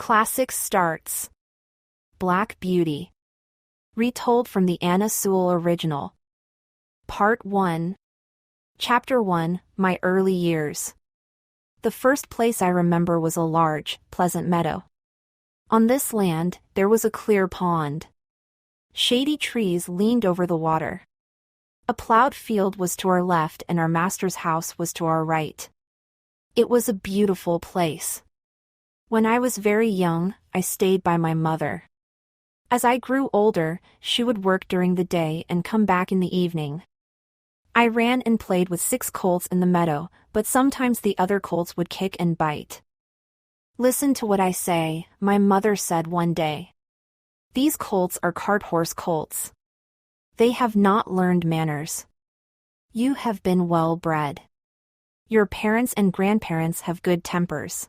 Classic Starts. Black Beauty. Retold from the Anna Sewell original. Part 1. Chapter 1, My Early Years. The first place I remember was a large, pleasant meadow. On this land, there was a clear pond. Shady trees leaned over the water. A plowed field was to our left and our master's house was to our right. It was a beautiful place. When I was very young, I stayed by my mother. As I grew older, she would work during the day and come back in the evening. I ran and played with 6 colts in the meadow, but sometimes the other colts would kick and bite. "Listen to what I say," my mother said one day. "These colts are cart horse colts. They have not learned manners. You have been well bred. Your parents and grandparents have good tempers.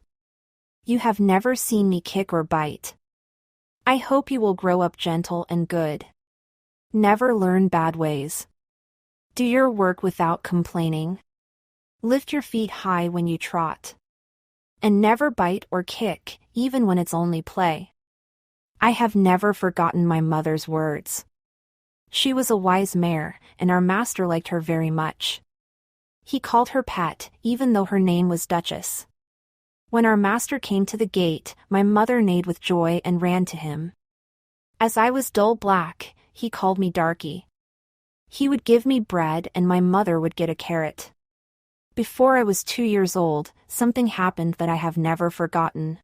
You have never seen me kick or bite. I hope you will grow up gentle and good. Never learn bad ways. Do your work without complaining. Lift your feet high when you trot. And never bite or kick, even when it's only play." I have never forgotten my mother's words. She was a wise mare, and our master liked her very much. He called her Pat, even though her name was Duchess. When our master came to the gate, my mother neighed with joy and ran to him. As I was dull black, he called me Darky. He would give me bread and my mother would get a carrot. Before I was 2 years old, something happened that I have never forgotten.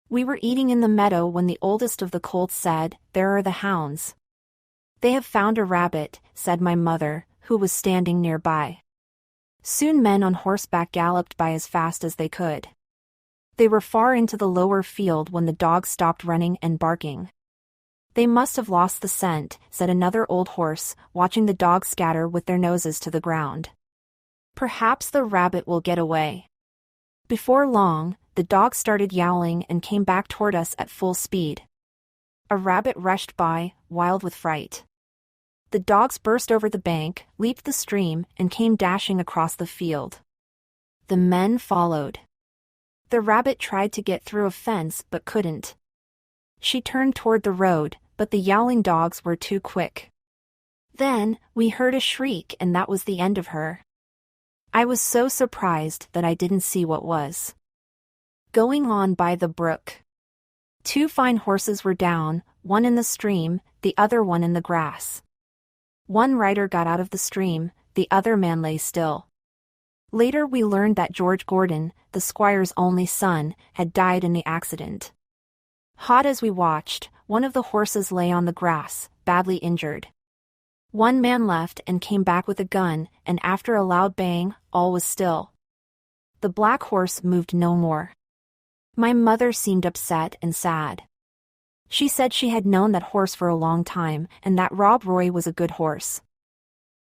We were eating in the meadow when the oldest of the colts said, "There are the hounds." "They have found a rabbit," said my mother, who was standing nearby. Soon men on horseback galloped by as fast as they could. They were far into the lower field when the dogs stopped running and barking. "They must have lost the scent," said another old horse, watching the dogs scatter with their noses to the ground. "Perhaps the rabbit will get away." Before long, the dogs started yowling and came back toward us at full speed. A rabbit rushed by, wild with fright. The dogs burst over the bank, leaped the stream, and came dashing across the field. The men followed. The rabbit tried to get through a fence but couldn't. She turned toward the road, but the yowling dogs were too quick. Then, we heard a shriek and that was the end of her. I was so surprised that I didn't see what was going on by the brook. 2 fine horses were down, one in the stream, the other one in the grass. One rider got out of the stream, the other man lay still. Later we learned that George Gordon, the squire's only son, had died in the accident. Hot as we watched, one of the horses lay on the grass, badly injured. One man left and came back with a gun, and after a loud bang, all was still. The black horse moved no more. My mother seemed upset and sad. She said she had known that horse for a long time, and that Rob Roy was a good horse.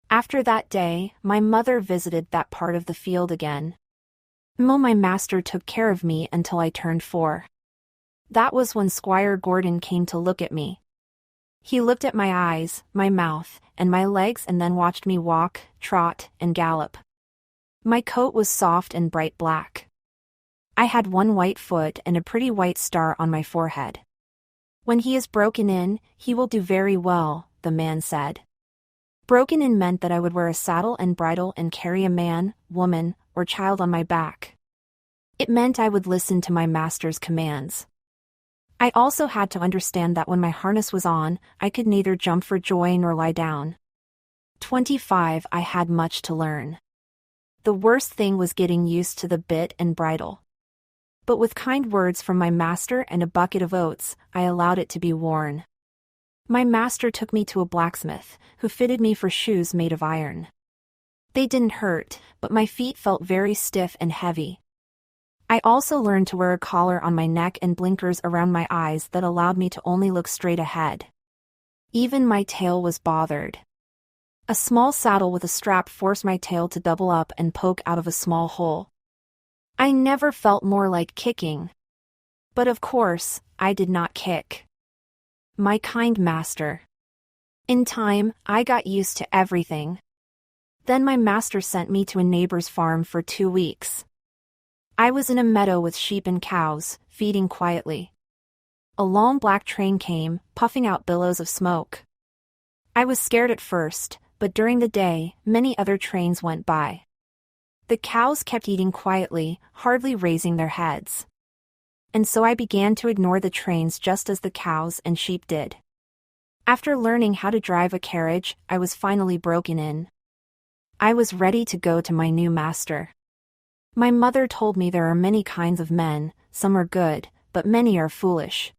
After that day, my mother visited that part of the field again. My master took care of me until I turned 4. That was when Squire Gordon came to look at me. He looked at my eyes, my mouth, and my legs and then watched me walk, trot, and gallop. My coat was soft and bright black. I had 1 white foot and a pretty white star on my forehead. "When he is broken in, he will do very well," the man said. Broken in meant that I would wear a saddle and bridle and carry a man, woman, or child on my back. It meant I would listen to my master's commands. I also had to understand that when my harness was on, I could neither jump for joy nor lie down. 25 I had much to learn. The worst thing was getting used to the bit and bridle. But with kind words from my master and a bucket of oats, I allowed it to be worn. My master took me to a blacksmith, who fitted me for shoes made of iron. They didn't hurt, but my feet felt very stiff and heavy. I also learned to wear a collar on my neck and blinkers around my eyes that allowed me to only look straight ahead. Even my tail was bothered. A small saddle with a strap forced my tail to double up and poke out of a small hole. I never felt more like kicking. But of course, I did not kick. My kind master. In time, I got used to everything. Then my master sent me to a neighbor's farm for 2 weeks. I was in a meadow with sheep and cows, feeding quietly. a long black train came, puffing out billows of smoke. I was scared at first, but during the day, many other trains went by. The cows kept eating quietly, hardly raising their heads. And so I began to ignore the trains just as the cows and sheep did. After learning how to drive a carriage, I was finally broken in. I was ready to go to my new master. My mother told me there are many kinds of men, some are good, but many are foolish.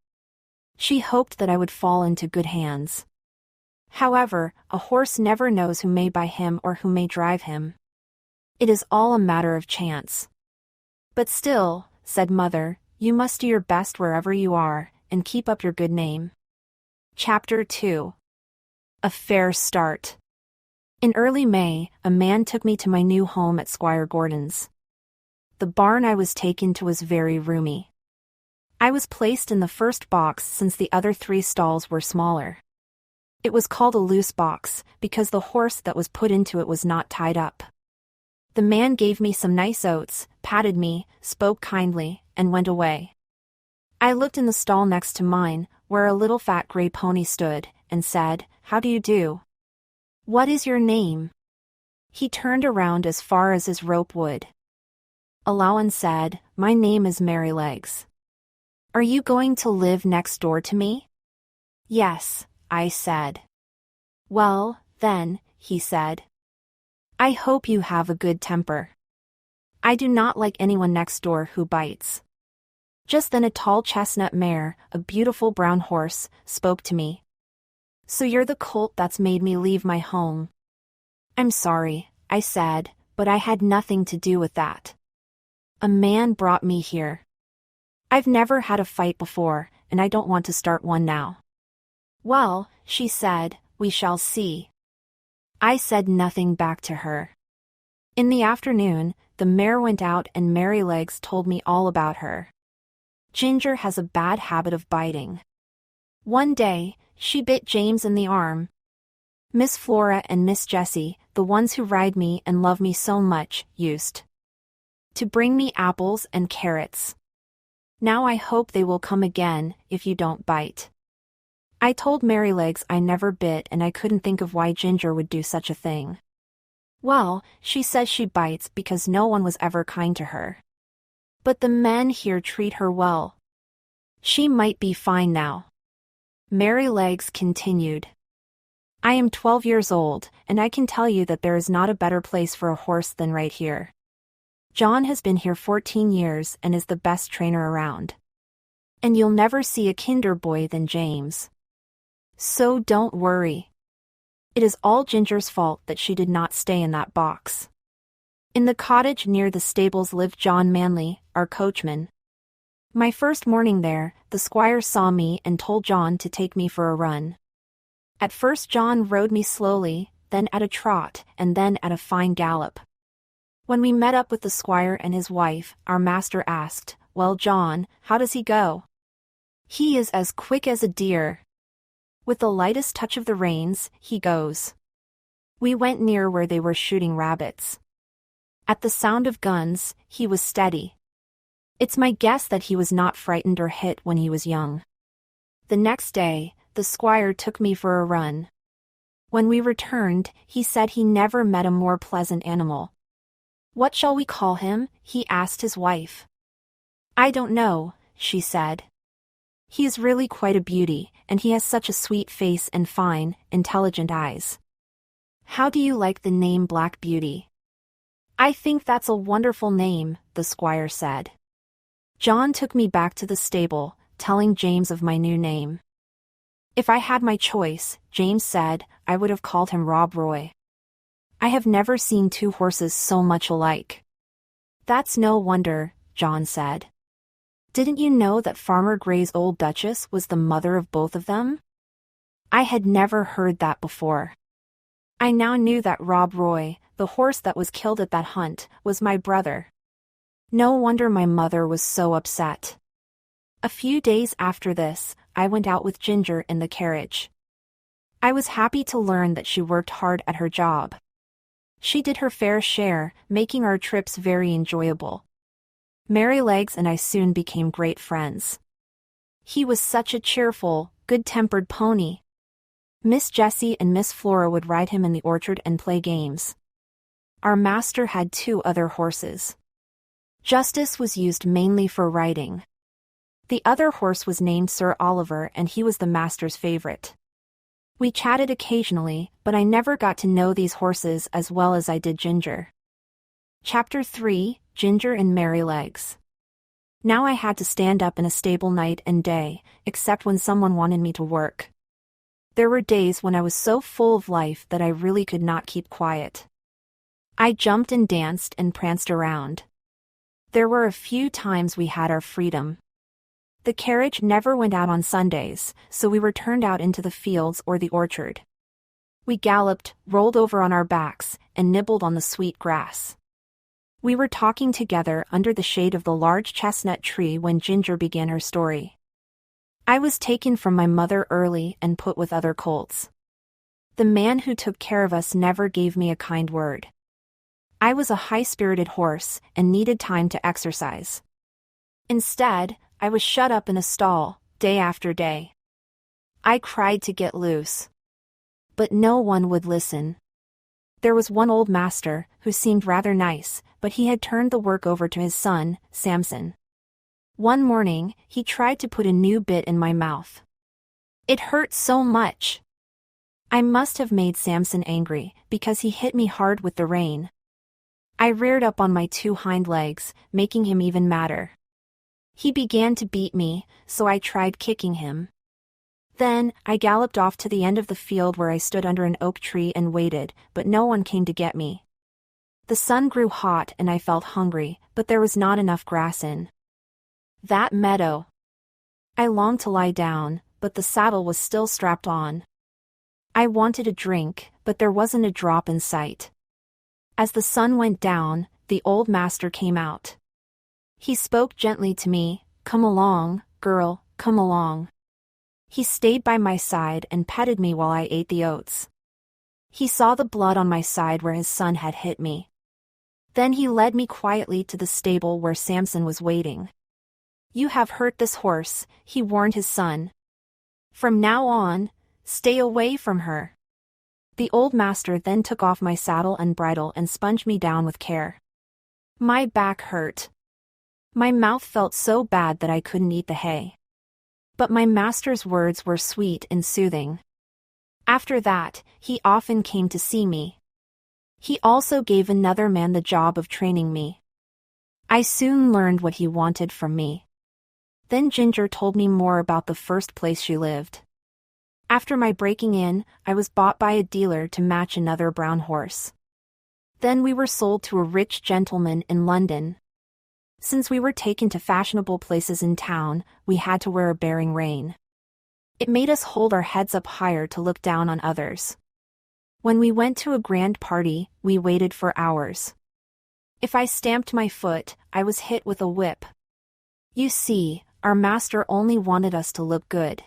She hoped that I would fall into good hands. However, a horse never knows who may buy him or who may drive him. It is all a matter of chance. But still, said Mother, you must do your best wherever you are, and keep up your good name. Chapter 2. A Fair Start. In early May, a man took me to my new home at Squire Gordon's. The barn I was taken to was very roomy. I was placed in the first box since the other 3 stalls were smaller. It was called a loose box, because the horse that was put into it was not tied up. The man gave me some nice oats, patted me, spoke kindly, and went away. I looked in the stall next to mine, where a little fat gray pony stood, and said, "How do you do? What is your name?" He turned around as far as his rope would. Alawan said, "My name is Merrylegs. Are you going to live next door to me?" "Yes," I said. "Well, then," he said. "I hope you have a good temper. I do not like anyone next door who bites." Just then a tall chestnut mare, a beautiful brown horse, spoke to me. "So you're the colt that's made me leave my home." "I'm sorry," I said, "but I had nothing to do with that. A man brought me here. I've never had a fight before, and I don't want to start one now." "Well," she said, "we shall see." I said nothing back to her. In the afternoon, the mare went out and Merrylegs told me all about her. Ginger has a bad habit of biting. One day, she bit James in the arm. Miss Flora and Miss Jessie, the ones who ride me and love me so much, used to bring me apples and carrots. Now I hope they will come again, if you don't bite. I told Merrylegs I never bit and I couldn't think of why Ginger would do such a thing. "Well," she says, "she bites because no one was ever kind to her. But the men here treat her well. She might be fine now." Merrylegs continued. "I am 12 years old, and I can tell you that there is not a better place for a horse than right here. John has been here 14 years and is the best trainer around. And you'll never see a kinder boy than James. So don't worry. It is all Ginger's fault that she did not stay in that box." In the cottage near the stables lived John Manley, our coachman. My first morning there, the squire saw me and told John to take me for a run. At first John rode me slowly, then at a trot, and then at a fine gallop. When we met up with the squire and his wife, our master asked, "Well, John, how does he go?" "He is as quick as a deer. With the lightest touch of the reins, he goes." We went near where they were shooting rabbits. At the sound of guns, he was steady. It's my guess that he was not frightened or hit when he was young. The next day, the squire took me for a run. When we returned, he said he never met a more pleasant animal. "What shall we call him?" he asked his wife. "I don't know," she said. "He is really quite a beauty, and he has such a sweet face and fine, intelligent eyes." "How do you like the name Black Beauty?" "I think that's a wonderful name," the squire said. John took me back to the stable, telling James of my new name. If I had my choice, James said, I would have called him Rob Roy. I have never seen 2 horses so much alike. "That's no wonder," John said. "Didn't you know that Farmer Gray's old Duchess was the mother of both of them?" I had never heard that before. I now knew that Rob Roy, the horse that was killed at that hunt, was my brother. No wonder my mother was so upset. A few days after this, I went out with Ginger in the carriage. I was happy to learn that she worked hard at her job. She did her fair share, making our trips very enjoyable. Merrylegs and I soon became great friends. He was such a cheerful, good-tempered pony. Miss Jessie and Miss Flora would ride him in the orchard and play games. Our master had 2 other horses. Justice was used mainly for riding. The other horse was named Sir Oliver and he was the master's favorite. We chatted occasionally, but I never got to know these horses as well as I did Ginger. Chapter 3, Ginger and Merrylegs. Now I had to stand up in a stable night and day, except when someone wanted me to work. There were days when I was so full of life that I really could not keep quiet. I jumped and danced and pranced around. There were a few times we had our freedom. The carriage never went out on Sundays, so we were turned out into the fields or the orchard. We galloped, rolled over on our backs, and nibbled on the sweet grass. We were talking together under the shade of the large chestnut tree when Ginger began her story. I was taken from my mother early and put with other colts. The man who took care of us never gave me a kind word. I was a high-spirited horse and needed time to exercise. Instead, I was shut up in a stall, day after day. I cried to get loose. But no one would listen. There was one old master, who seemed rather nice, but he had turned the work over to his son, Samson. One morning, he tried to put a new bit in my mouth. It hurt so much. I must have made Samson angry, because he hit me hard with the rein. I reared up on my 2 hind legs, making him even madder. He began to beat me, so I tried kicking him. Then, I galloped off to the end of the field where I stood under an oak tree and waited, but no one came to get me. The sun grew hot and I felt hungry, but there was not enough grass in that meadow. I longed to lie down, but the saddle was still strapped on. I wanted a drink, but there wasn't a drop in sight. As the sun went down, the old master came out. He spoke gently to me, "Come along, girl, come along." He stayed by my side and petted me while I ate the oats. He saw the blood on my side where his son had hit me. Then he led me quietly to the stable where Samson was waiting. "You have hurt this horse," he warned his son. "From now on, stay away from her." The old master then took off my saddle and bridle and sponged me down with care. My back hurt. My mouth felt so bad that I couldn't eat the hay. But my master's words were sweet and soothing. After that, he often came to see me. He also gave another man the job of training me. I soon learned what he wanted from me. Then Ginger told me more about the first place she lived. After my breaking in, I was bought by a dealer to match another brown horse. Then we were sold to a rich gentleman in London. Since we were taken to fashionable places in town, we had to wear a bearing rein. It made us hold our heads up higher to look down on others. When we went to a grand party, we waited for hours. If I stamped my foot, I was hit with a whip. You see, our master only wanted us to look good.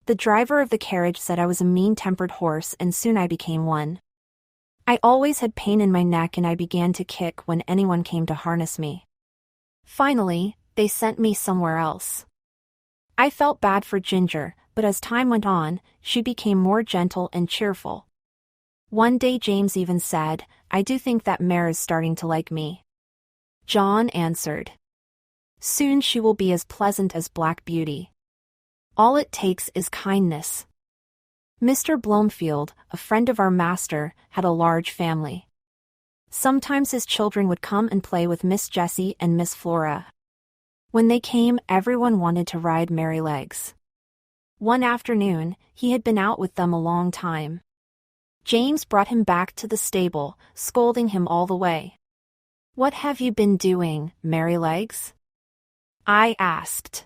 The driver of the carriage said I was a mean-tempered horse and soon I became one. I always had pain in my neck and I began to kick when anyone came to harness me. Finally, they sent me somewhere else. I felt bad for Ginger, but as time went on, she became more gentle and cheerful. One day James even said, "I do think that mare is starting to like me." John answered, "Soon she will be as pleasant as Black Beauty. All it takes is kindness." Mr. Blomefield, a friend of our master, had a large family. Sometimes his children would come and play with Miss Jessie and Miss Flora. When they came, everyone wanted to ride Merrylegs. One afternoon, he had been out with them a long time. James brought him back to the stable, scolding him all the way. "What have you been doing, Merrylegs?" I asked.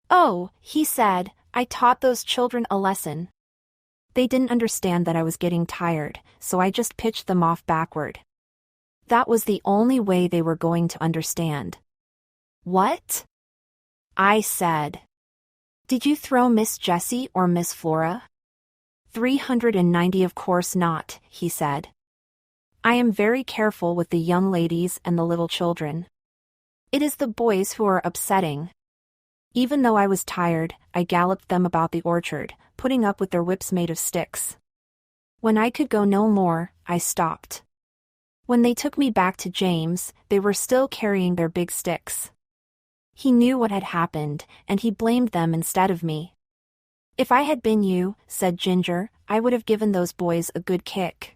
"Oh," he said, "I taught those children a lesson." They didn't understand that I was getting tired, so I just pitched them off backward. That was the only way they were going to understand. "What?" I said. "Did you throw Miss Jessie or Miss Flora?" 390 Of course not, he said. "I am very careful with the young ladies and the little children. It is the boys who are upsetting." Even though I was tired, I galloped them about the orchard, putting up with their whips made of sticks. When I could go no more, I stopped. When they took me back to James, they were still carrying their big sticks. He knew what had happened, and he blamed them instead of me. If I had been you, said Ginger, I would have given those boys a good kick.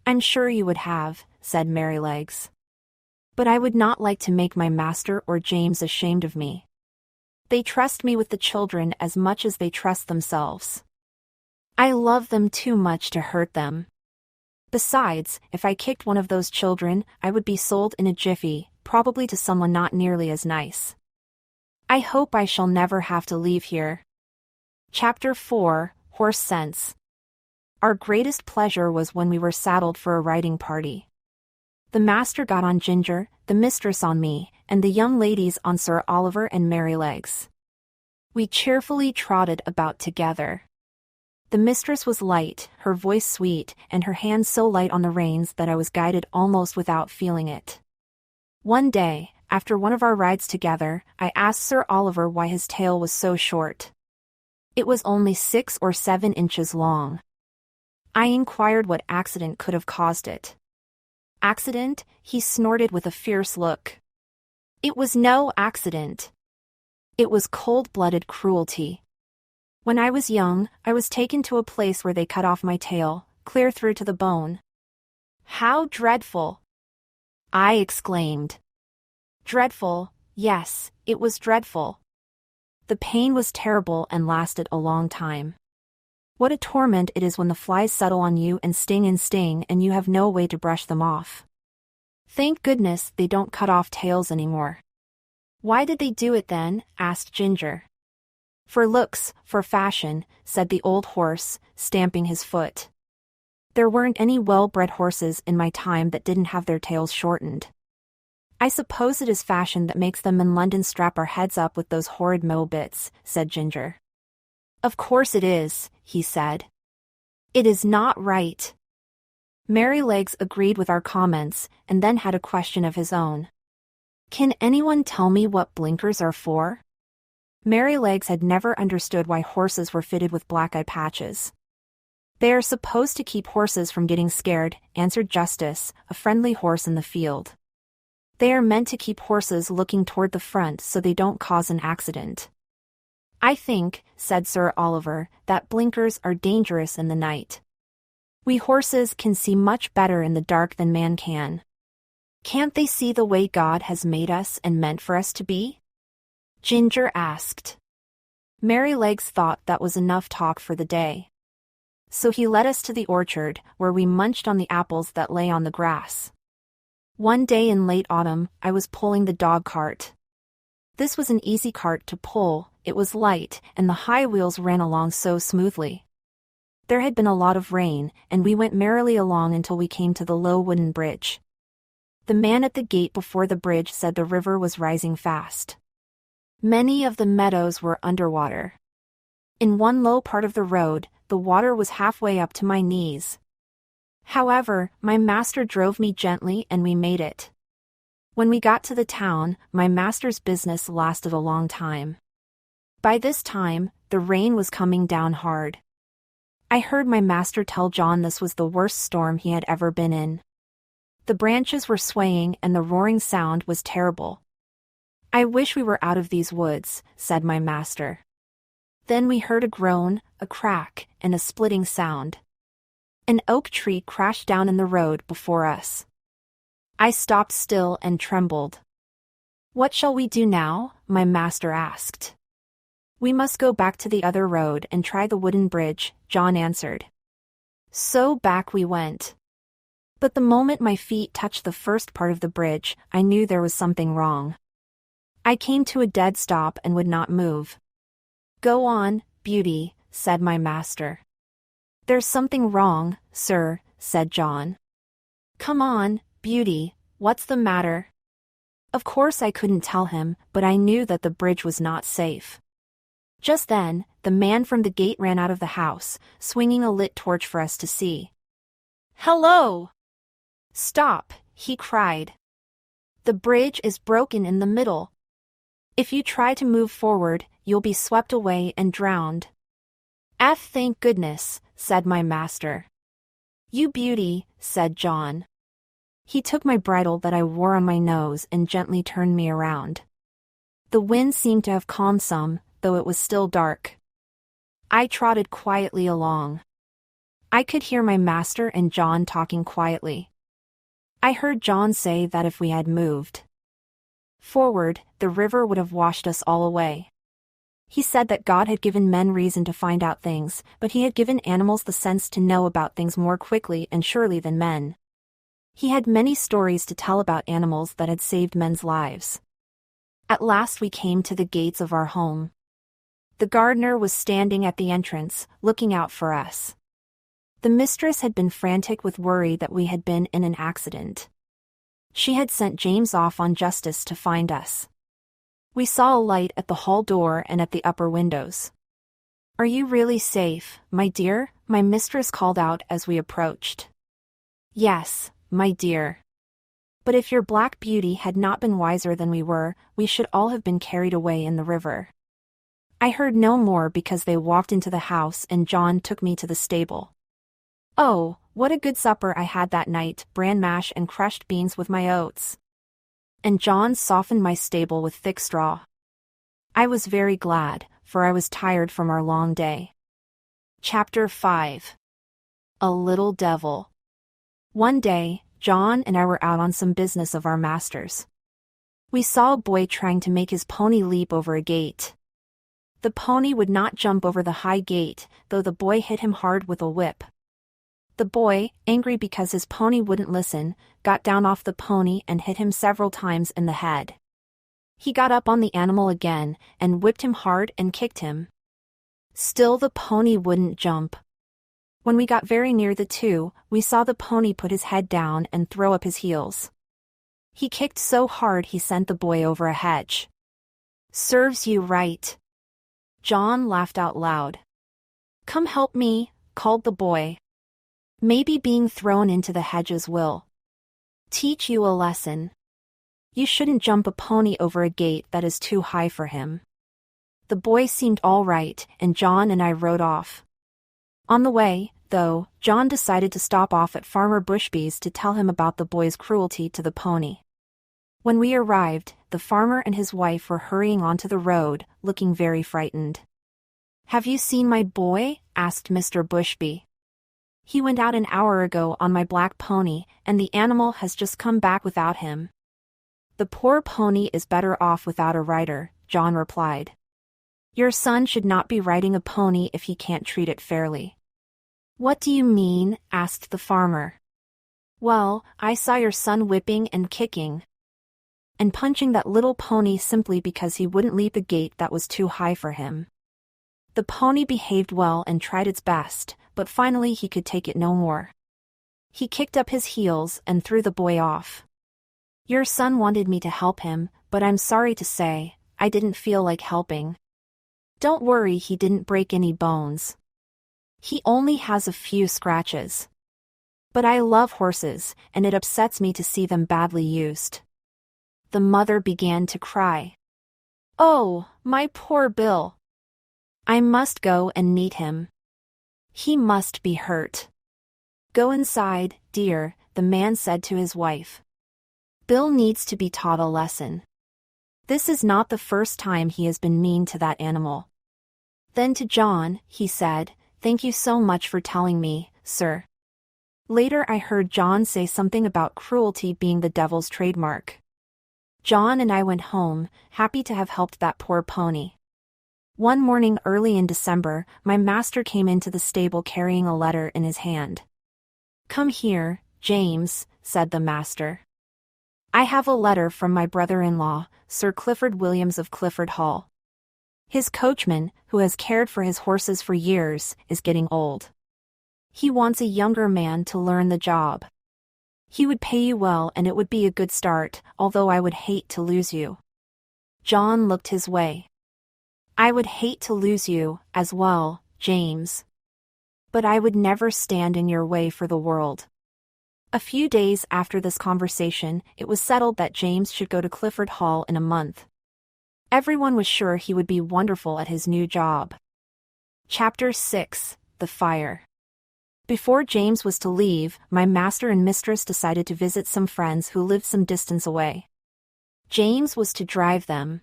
I'm sure you would have, said Merrylegs. But I would not like to make my master or James ashamed of me. They trust me with the children as much as they trust themselves. I love them too much to hurt them. Besides, if I kicked one of those children, I would be sold in a jiffy, probably to someone not nearly as nice. I hope I shall never have to leave here. Chapter 4, Horse Sense. Our greatest pleasure was when we were saddled for a riding party. The master got on Ginger, the mistress on me, and the young ladies on Sir Oliver and Merrylegs. We cheerfully trotted about together. The mistress was light, her voice sweet, and her hands so light on the reins that I was guided almost without feeling it. One day, after one of our rides together, I asked Sir Oliver why his tail was so short. It was only 6 or 7 inches long. I inquired what accident could have caused it. Accident? He snorted with a fierce look. It was no accident. It was cold-blooded cruelty. When I was young, I was taken to a place where they cut off my tail, clear through to the bone. How dreadful! I exclaimed. Dreadful, yes, it was dreadful. The pain was terrible and lasted a long time. What a torment it is when the flies settle on you and sting and you have no way to brush them off. Thank goodness they don't cut off tails anymore. Why did they do it then? Asked Ginger. For looks, for fashion, said the old horse, stamping his foot. There weren't any well-bred horses in my time that didn't have their tails shortened. I suppose it is fashion that makes them in London strap our heads up with those horrid metal bits, said Ginger. Of course it is, he said. It is not right. Merrylegs agreed with our comments, and then had a question of his own. Can anyone tell me what blinkers are for? Merrylegs had never understood why horses were fitted with black eye patches. They are supposed to keep horses from getting scared, answered Justice, a friendly horse in the field. They are meant to keep horses looking toward the front so they don't cause an accident. I think, said Sir Oliver, that blinkers are dangerous in the night. We horses can see much better in the dark than man can. Can't they see the way God has made us and meant for us to be? Ginger asked. Merrylegs thought that was enough talk for the day. So he led us to the orchard, where we munched on the apples that lay on the grass. One day in late autumn, I was pulling the dog cart. This was an easy cart to pull, it was light, and the high wheels ran along so smoothly. There had been a lot of rain, and we went merrily along until we came to the low wooden bridge. The man at the gate before the bridge said the river was rising fast. Many of the meadows were underwater. In one low part of the road, the water was halfway up to my knees. However, my master drove me gently and we made it. When we got to the town, my master's business lasted a long time. By this time, the rain was coming down hard. I heard my master tell John this was the worst storm he had ever been in. The branches were swaying and the roaring sound was terrible. I wish we were out of these woods, said my master. Then we heard a groan, a crack, and a splitting sound. An oak tree crashed down in the road before us. I stopped still and trembled. What shall we do now? My master asked. We must go back to the other road and try the wooden bridge, John answered. So back we went. But the moment my feet touched the first part of the bridge, I knew there was something wrong. I came to a dead stop and would not move. Go on, Beauty, said my master. There's something wrong, sir, said John. Come on, Beauty, what's the matter? Of course I couldn't tell him, but I knew that the bridge was not safe. Just then, the man from the gate ran out of the house, swinging a lit torch for us to see. Hello! Stop, he cried. The bridge is broken in the middle. If you try to move forward, you'll be swept away and drowned. Thank goodness, said my master. You beauty, said John. He took my bridle that I wore on my nose and gently turned me around. The wind seemed to have calmed some, though it was still dark. I trotted quietly along. I could hear my master and John talking quietly. I heard John say that if we had moved forward, the river would have washed us all away. He said that God had given men reason to find out things, but he had given animals the sense to know about things more quickly and surely than men. He had many stories to tell about animals that had saved men's lives. At last we came to the gates of our home. The gardener was standing at the entrance, looking out for us. The mistress had been frantic with worry that we had been in an accident. She had sent James off on justice to find us. We saw a light at the hall door and at the upper windows. Are you really safe, my dear? My mistress called out as we approached. Yes, my dear. But if your black beauty had not been wiser than we were, we should all have been carried away in the river. I heard no more because they walked into the house and John took me to the stable. Oh, what a good supper I had that night, bran mash and crushed beans with my oats. And John softened my stable with thick straw. I was very glad, for I was tired from our long day. Chapter 5. A Little Devil. One day, John and I were out on some business of our master's. We saw a boy trying to make his pony leap over a gate. The pony would not jump over the high gate, though the boy hit him hard with a whip. The boy, angry because his pony wouldn't listen, got down off the pony and hit him several times in the head. He got up on the animal again, and whipped him hard and kicked him. Still the pony wouldn't jump. When we got very near the two, we saw the pony put his head down and throw up his heels. He kicked so hard he sent the boy over a hedge. Serves you right. John laughed out loud. Come help me, called the boy. Maybe being thrown into the hedges will teach you a lesson. You shouldn't jump a pony over a gate that is too high for him. The boy seemed all right, and John and I rode off. On the way, though, John decided to stop off at Farmer Bushby's to tell him about the boy's cruelty to the pony. When we arrived, the farmer and his wife were hurrying onto the road, looking very frightened. Have you seen my boy? Asked Mr. Bushby. He went out an hour ago on my black pony, and the animal has just come back without him. The poor pony is better off without a rider, John replied. Your son should not be riding a pony if he can't treat it fairly. What do you mean? Asked the farmer. Well, I saw your son whipping and kicking and punching that little pony simply because he wouldn't leap a gate that was too high for him. The pony behaved well and tried its best, but finally he could take it no more. He kicked up his heels and threw the boy off. Your son wanted me to help him, but I'm sorry to say, I didn't feel like helping. Don't worry, he didn't break any bones. He only has a few scratches. But I love horses, and it upsets me to see them badly used. The mother began to cry. Oh, my poor Bill. I must go and meet him. He must be hurt. Go inside, dear, the man said to his wife. Bill needs to be taught a lesson. This is not the first time he has been mean to that animal. Then to John, he said, Thank you so much for telling me, sir. Later I heard John say something about cruelty being the devil's trademark. John and I went home, happy to have helped that poor pony. One morning early in December, my master came into the stable carrying a letter in his hand. Come here, James, said the master. I have a letter from my brother-in-law, Sir Clifford Williams of Clifford Hall. His coachman, who has cared for his horses for years, is getting old. He wants a younger man to learn the job. He would pay you well and it would be a good start, although I would hate to lose you. John looked his way. I would hate to lose you, as well, James. But I would never stand in your way for the world. A few days after this conversation, it was settled that James should go to Clifford Hall in a month. Everyone was sure he would be wonderful at his new job. Chapter 6: The Fire. Before James was to leave, my master and mistress decided to visit some friends who lived some distance away. James was to drive them.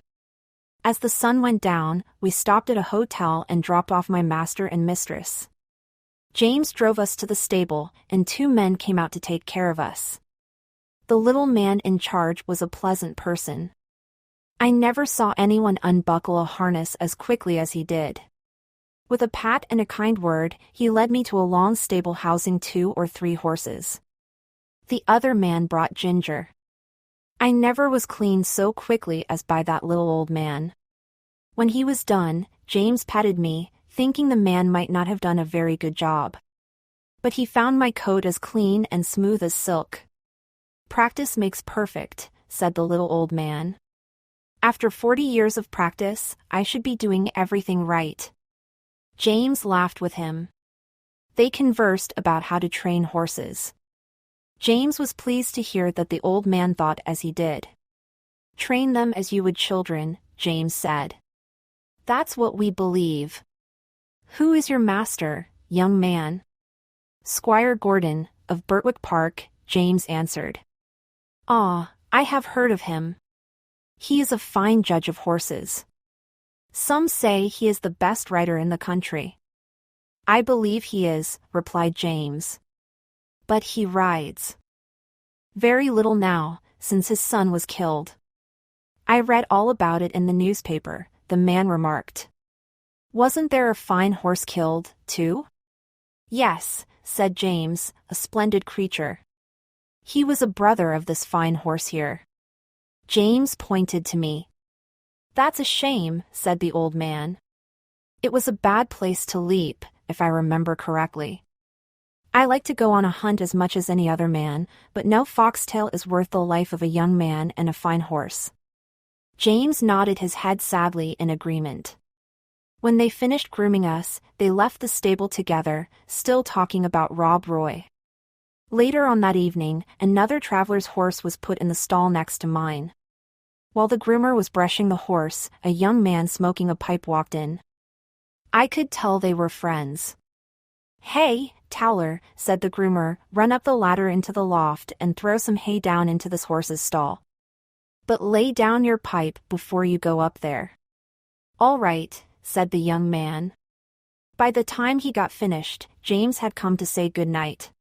As the sun went down, we stopped at a hotel and dropped off my master and mistress. James drove us to the stable, and 2 men came out to take care of us. The little man in charge was a pleasant person. I never saw anyone unbuckle a harness as quickly as he did. With a pat and a kind word, he led me to a long stable housing 2 or 3 horses. The other man brought Ginger. I never was cleaned so quickly as by that little old man. When he was done, James patted me, thinking the man might not have done a very good job. But he found my coat as clean and smooth as silk. "Practice makes perfect," said the little old man. After 40 years of practice, I should be doing everything right. James laughed with him. They conversed about how to train horses. James was pleased to hear that the old man thought as he did. "Train them as you would children," James said. "That's what we believe." "Who is your master, young man?" "Squire Gordon, of Birtwick Park," James answered. "Ah, I have heard of him. He is a fine judge of horses. Some say he is the best rider in the country." "I believe he is," replied James. "But he rides very little now, since his son was killed." "I read all about it in the newspaper," the man remarked. "Wasn't there a fine horse killed, too?" "Yes," said James, "a splendid creature. He was a brother of this fine horse here." James pointed to me. "That's a shame," said the old man. "It was a bad place to leap, if I remember correctly. I like to go on a hunt as much as any other man, but no foxtail is worth the life of a young man and a fine horse." James nodded his head sadly in agreement. When they finished grooming us, they left the stable together, still talking about Rob Roy. Later on that evening, another traveler's horse was put in the stall next to mine. While the groomer was brushing the horse, a young man smoking a pipe walked in. I could tell they were friends. "Hey, Towler," said the groomer, "run up the ladder into the loft and throw some hay down into this horse's stall. But lay down your pipe before you go up there." "All right," said the young man. By the time he got finished, James had come to say good night.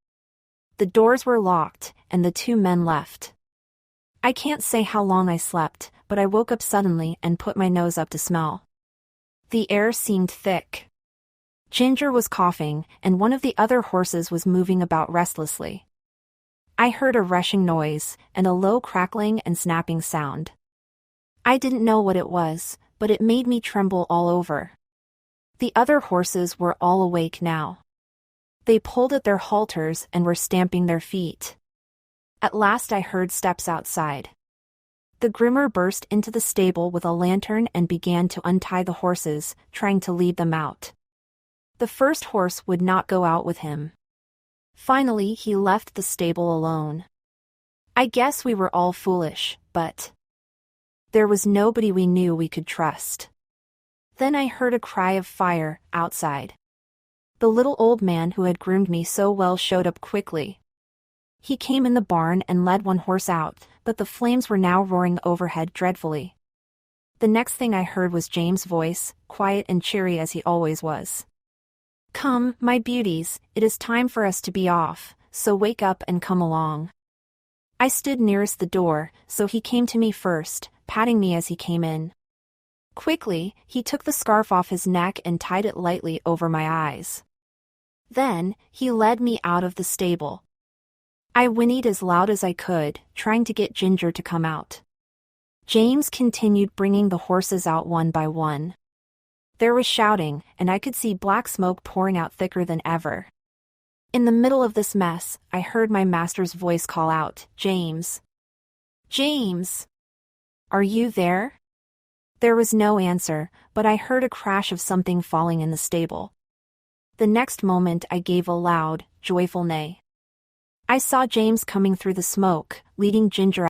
The doors were locked, and the 2 men left. I can't say how long I slept, but I woke up suddenly and put my nose up to smell. The air seemed thick. Ginger was coughing, and one of the other horses was moving about restlessly. I heard a rushing noise, and a low crackling and snapping sound. I didn't know what it was, but it made me tremble all over. The other horses were all awake now. They pulled at their halters and were stamping their feet. At last I heard steps outside. The groomer burst into the stable with a lantern and began to untie the horses, trying to lead them out. The first horse would not go out with him. Finally, he left the stable alone. I guess we were all foolish, but there was nobody we knew we could trust. Then I heard a cry of fire outside. The little old man who had groomed me so well showed up quickly. He came in the barn and led one horse out, but the flames were now roaring overhead dreadfully. The next thing I heard was James' voice, quiet and cheery as he always was. "Come, my beauties, it is time for us to be off, so wake up and come along." I stood nearest the door, so he came to me first, patting me as he came in. Quickly, he took the scarf off his neck and tied it lightly over my eyes. Then, he led me out of the stable. I whinnied as loud as I could, trying to get Ginger to come out. James continued bringing the horses out one by one. There was shouting, and I could see black smoke pouring out thicker than ever. In the middle of this mess, I heard my master's voice call out, "James! James! Are you there?" There was no answer, but I heard a crash of something falling in the stable. The next moment I gave a loud, joyful neigh. I saw James coming through the smoke, leading Ginger